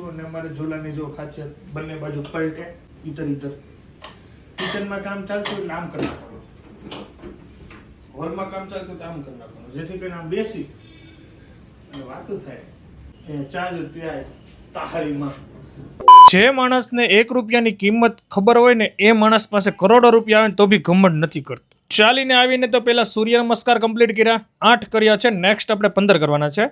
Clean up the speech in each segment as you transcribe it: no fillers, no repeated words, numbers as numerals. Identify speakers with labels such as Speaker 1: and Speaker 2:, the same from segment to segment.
Speaker 1: અને અમારે ઝોલાની જો ખાસિયત બંને બાજુ પલટે ઇધર ઇધર કિચનમાં કામ ચાલતું એટલે આમ કરી નાખવાનું, હોલમાં કામ ચાલતું તો આમ કરી નાખવાનું, જેથી કરીને આમ બેસી અને વાતું થાય એ ચા જ પીવાય તાહારીમાં. જે માણસને 1 રૂપિયાની કિંમત ખબર હોય ને એ માણસ પાસે કરોડો રૂપિયા આવે ને તો બી ઘમંડ નથી કરતો. ચાલીને આવીને તો પેલા સૂર્ય નમસ્કાર કમ્પ્લીટ કર્યા, 8 કર્યા છે, નેક્સ્ટ આપણે 15 કરવાના છે.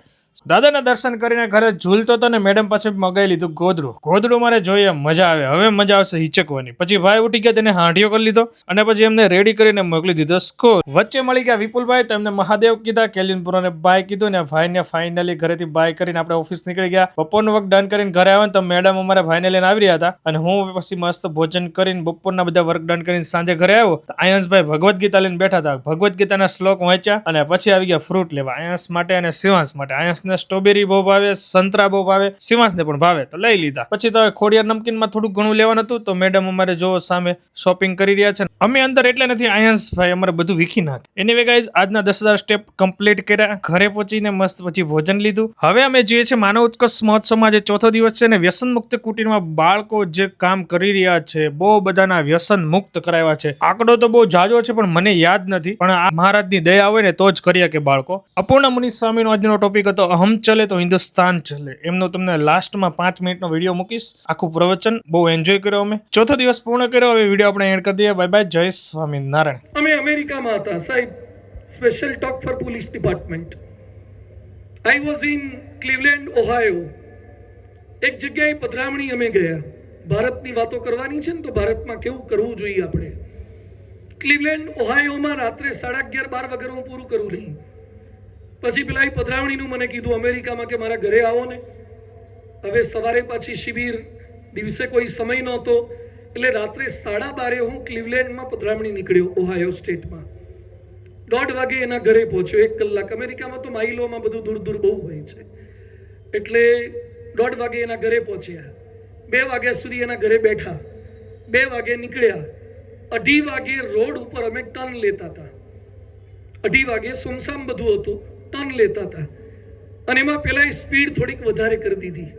Speaker 1: દાદાના દર્શન કરીને ઘરે ઝૂલતો તો ને મેડમ પાસે મગાવી લીધું ગોદડું મારે જોઈએ મજા આવે, હવે મજા આવશે હિચકવાની. પછી ભાઈ ઉઠી ગયા, તેને હાંડિયો કરી લીધો અને પછી એમને રેડી કરીને મોકલી દીધો સ્કૂલ. વચ્ચે મળી ગયા વિપુલભાઈ, તો એમને મહાદેવ કીધા, કેલિનપુરાને બાય કીધું ને ભાઈને ફાઇનલી ઘરેથી બાય કરીને આપણે ઓફિસ નીકળી ગયા. બપોરનું વર્ક ડન કરીને ઘરે આવ્યા તો મેડમ અમારે ભાઈને લઈને આવી રહ્યા હતા અને હું પછી મસ્ત ભોજન કરીને બપોરના બધા વર્ક ડન કરીને સાંજે ઘરે આવ્યો તો આયંશભાઈ ભગવદ્ ગીતા લઈને બેઠા હતા. ભગવદ્ ગીતાના શ્લોક વાંચ્યા અને પછી આવી ગયા ફ્રૂટ લેવા આયંશ માટે અને શિવાંશ માટે. આયંશને સ્ટ્રોબેરી બહુ ભાવે, સંતરા બહુ ભાવે, શિવાંશને પણ ભાવે તો લઈ લીધા. પછી તો ખોડિયાર નમકીનમાં થોડું ઘણું લેવાનું હતું તો મેડમ અમારે જો સામે શોપિંગ કરી રહ્યા છે. અમે અંદર એટલે નથી, આયંશભાઈ અમારે બધું વીખી નાખે. એનીવે ગાઈઝ, આજના 10,000 સ્ટેપ કમ્પ્લીટ કર્યા, ઘરે પહોંચીને મસ્ત પછી ભોજન લીધું. હવે અમે જે છે માનવ ઉત્કર્ષ મહોત્સવમાં જે ચોથો દિવસ છે ને વ્યસન મુક્ત કુટીરમાં બાળકો જે કામ કરી રહ્યા છે, બહુ બધાના વ્યસન મુક્ત કરાવ્યા છે. આંકડો તો બહુ જાજો છે પણ મને યાદ નથી, પણ આ મહારાજની દયા હોય ને તો જ કરીએ કે બાળકો. અપૂર્ણા મુનિ સ્વામીનો આજનો ટોપિક હતો અહમ ચલે તો હિન્દુસ્તાન ચલે. એમનો તમને લાસ્ટમાં 5 મિનિટનો વિડીયો મૂકીશ, આખું પ્રવચન. બહુ એન્જોય કર્યો અમે. ચોથો દિવસ પૂર્ણ કર્યો. હવે વિડીયો આપણે એન્ડ કરી દઈએ. બાય બાય, જય સ્વામિનારાયણ.
Speaker 2: અમે અમેરિકામાં હતા સાહેબ, special talk for police department. I was in Cleveland, Ohio. એક જગ્યાએ પધરામણી અમે ગયા. ભારતની વાતો કરવાની છે ને તો ભારતમાં કેવું કરવું જોઈએ આપણે. ક્લિવલેન્ડ, ઓહાયોમાં રાત્રે 11:30-12 વાગે હું પૂરું કરું નહીં. પછી પેલા પધરાવણીનું મને કીધું અમેરિકામાં કે મારા ઘરે આવો ને. હવે સવારે પાછી શિબિર, દિવસે કોઈ સમય નહોતો એટલે રાત્રે 12:30 હું ક્લિવલેન્ડમાં પધરામણી નીકળ્યો, ઓહાયો સ્ટેટમાં. 1:30 વાગે એના ઘરે પહોંચ્યો. 1 કલાક. અમેરિકામાં તો માઇલોમાં બધું દૂર દૂર બહુ હોય છે એટલે 1:30 વાગે એના ઘરે પહોંચ્યા. 2 વાગ્યા સુધી એના ઘરે બેઠા. 2 વાગે નીકળ્યા. 2:30 વાગે રોડ ઉપર અમે ટર્ન લેતા હતા. 2:30 વાગે સુમસામ બધું હતું, ટર્ન લેતા હતા અને એમાં પેલા સ્પીડ થોડીક વધારે કરી દીધી.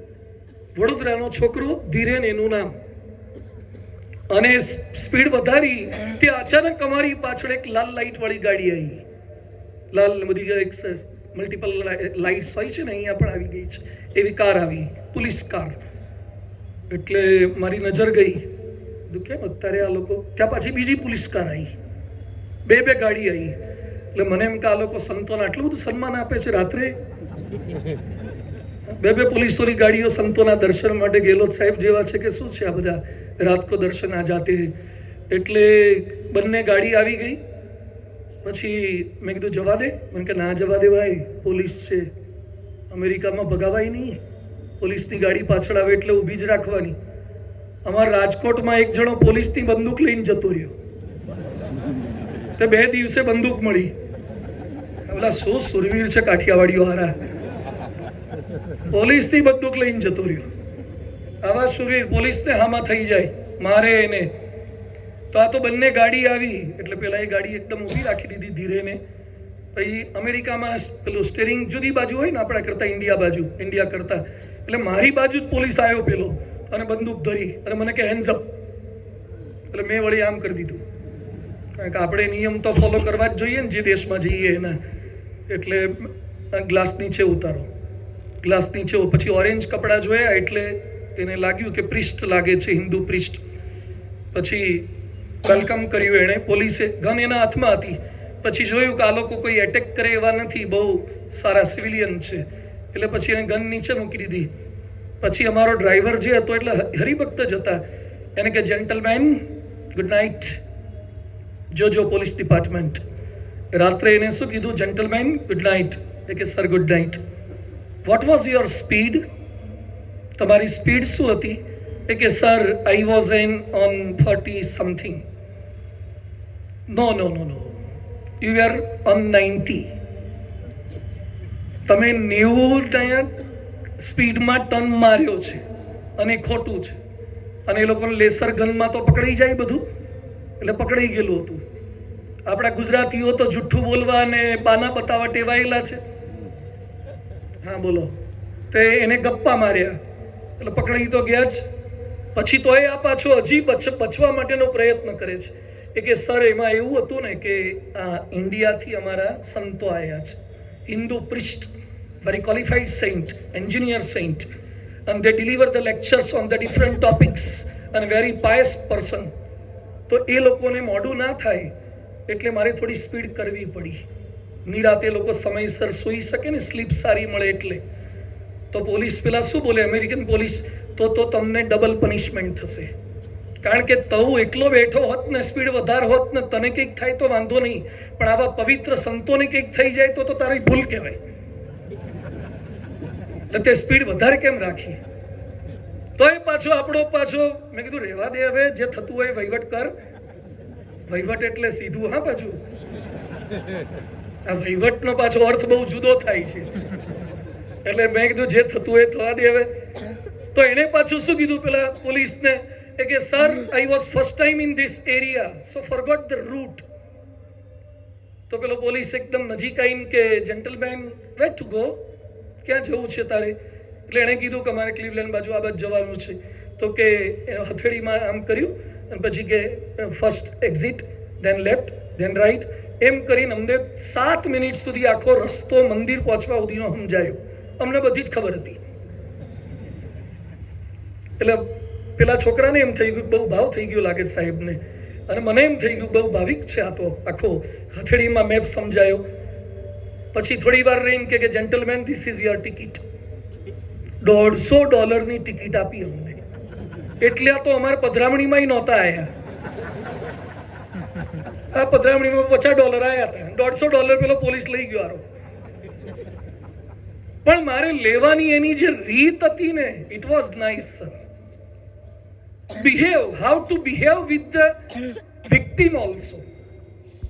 Speaker 2: વડોદરાનો છોકરો ધીરેન એનું નામ, અને સ્પીડ વધારી તે અચાનક અમારી પાછળ એક લાલ લાઈટ વાળી ગાડી આવી. લાલ બધી મલ્ટિપલ લાઇટ્સ હોય છે ને, અહીંયા પણ આવી ગઈ છે એવી કાર આવી, પોલીસ કાર. એટલે મારી નજર ગઈ, કેમ અત્યારે આ લોકો, ત્યાં પાછી બીજી પોલીસ કાર આવી, બે ગાડી આવી. એટલે મને એમ કે આ લોકો સંતોને આટલું બધું સન્માન આપે છે રાત્રે. 2 પોલીસોની ગાડીઓ સંતોના દર્શન માટે ગયેલો સાહેબ જેવા છે કે શું છે આ બધા, રાત કો દર્શન આ જાતે. એટલે બંને ગાડી આવી ગઈ. પછી મેં કીધું જવા દે. મને કે ના જવા દે ભાઈ, પોલીસ છે, અમેરિકામાં ભગાવાય નહીં. પોલીસની ગાડી પાછળ આવે એટલે ઊભી જ રાખવાની. અમારા રાજકોટમાં એક જણો પોલીસની બંદૂક લઈને જતો રહ્યો, તે 2 દિવસે બંદૂક મળી. પેલા શું સુરવીર છે કાઠિયાવાડીઓ હારા, પોલીસની બંદૂક લઈને જતો રહ્યો. આવા સુરવીર પોલીસને હામાં થઈ જાય, મારે એને. તો આ તો બંને ગાડી આવી એટલે પેલા એ ગાડી એકદમ ઊભી રાખી દીધી ધીરેને. પછી અમેરિકામાં પેલું સ્ટેરિંગ જુદી બાજુ હોય ને આપણા કરતા, ઇન્ડિયા કરતા. એટલે મારી બાજુ જ પોલીસ આવ્યો પેલો અને બંદૂક ધરી અને મને કે હેન્ડ્સ અપ. એટલે મેં વળી આમ કરી દીધું, કારણ કે આપણે નિયમ તો ફોલો કરવા જ જોઈએ ને જે દેશમાં જઈએ એના. એટલે ગ્લાસ નીચે ઉતારો, ગ્લાસ નીચે. પછી ઓરેન્જ કપડાં જોયા એટલે એને લાગ્યું કે પ્રિસ્ટ લાગે છે, હિન્દુ પ્રિસ્ટ. પછી વેલકમ કર્યું એણે. પોલીસે ગન એના હાથમાં હતી. પછી જોયું કે આ લોકો કોઈ એટેક કરે એવા નથી, બહુ સારા સિવિલિયન છે, એટલે પછી એને ગન નીચે મૂકી દીધી. પછી અમારો ડ્રાઈવર જે હતો એટલે હરિભક્ત જ હતા, એને કે જેન્ટલમેન ગુડ નાઇટ, જો પોલીસ ડિપાર્ટમેન્ટ. રાત્રે એને શું કીધું, જેન્ટલમેન ગુડ નાઇટ. એ કે sir good night. What was your speed? તમારી સ્પીડ શું હતી? એ કે sir I was on 30 something. No, you are on 90. તમે 90 સ્પીડમાં ટર્ન માર્યો છે અને ખોટું છે. અને એ લોકોને લેસર ગનમાં તો પકડાઈ જાય બધું, એટલે પકડાઈ ગયેલું હતું. આપણા ગુજરાતીઓ તો જુઠ્ઠું બોલવા અને બાના બતાવવા ટેવાયેલા છે. હા બોલો. તો એને ગપ્પા માર્યા એટલે પકડાઈ તો ગયા જ. પછી તો એ આ પાછો હજી બચવા માટેનો પ્રયત્ન કરે છે. એ કે સર એમાં એવું હતું ને કે ઇન્ડિયાથી અમારા સંતો આવ્યા છે, Hindu priest, very qualified saint, engineer saint, and they deliver the lectures on the different topics and very pious person. તો એ લોકોને મોડું ના થાય એટલે મારે થોડી સ્પીડ કરવી પડી. નિરાતે લોકો સમયસર સૂઈ શકે ને, સ્લીપ સારી મળે એટલે. તો પોલીસ પેલા શું બોલે, અમેરિકન પોલીસ, તો તમને ડબલ પનિશમેન્ટ થશે. કારણ કે તું એકલો બેઠો હોત ને, સ્પીડ વધારે હોત ને, તને કંઈક થાય તો વાંધો નહીં, પણ આવા પવિત્ર સંતોને કંઈક થઈ જાય તો તારી ભૂલ કહેવાય. તે સ્પીડ વધારે કેમ રાખી? તો એ પાછો મેં કીધું રહેવા દે, હવે જે થતું હોય વહીવટ કર. વહીવટ એટલે સીધું, હા, પાછું આ વહીવટનો પાછો અર્થ બહુ જુદો થાય છે. એટલે મેં કીધું જે થતું હોય થવા દે હવે. તો એને પાછું શું કીધું પેલા પોલીસને, કે sir I was first time in this area so forgot the route. તો પેલો પોલીસ એકદમ નજીક આવીને કે જેન્ટલમેન વેર ટુ ગો, ક્યાં જવું છે તારે? એટલે એણે કીધું કે અમારે ક્લિવલેન્ડ બાજુ આ બાજુ જવાનું છે. તો કે હથેળીમાં આમ કર્યું અને પછી કે first exit, then left, then right, એમ કરીને અમને 7 મિનિટ સુધી આખો રસ્તો મંદિર પહોંચવા સુધીનો સમજાયો. અમને બધી જ ખબર હતી. એટલે પેલા છોકરાને એમ થઈ ગયું બહુ ભાવ થઈ ગયો લાગે સાહેબને, અને મને એમ થઈ ગયું બહુ ભાવિક છે આ તો. આખો હથેળીમાં મેપ સમજાયો. પછી થોડી વાર રહીને કે gentleman this is your ticket. $150 ticket આપી અમને. એટલે આ તો અમારે પધરામણીમાં નહોતા આવ્યા. આ પધરામણીમાં $50 આવ્યા હતા, $150 પેલો પોલીસ લઈ ગયો આરો. પણ મારે લેવાની એની જે રીત હતી ને, it was nice sir. behave, how to behave with the victim also.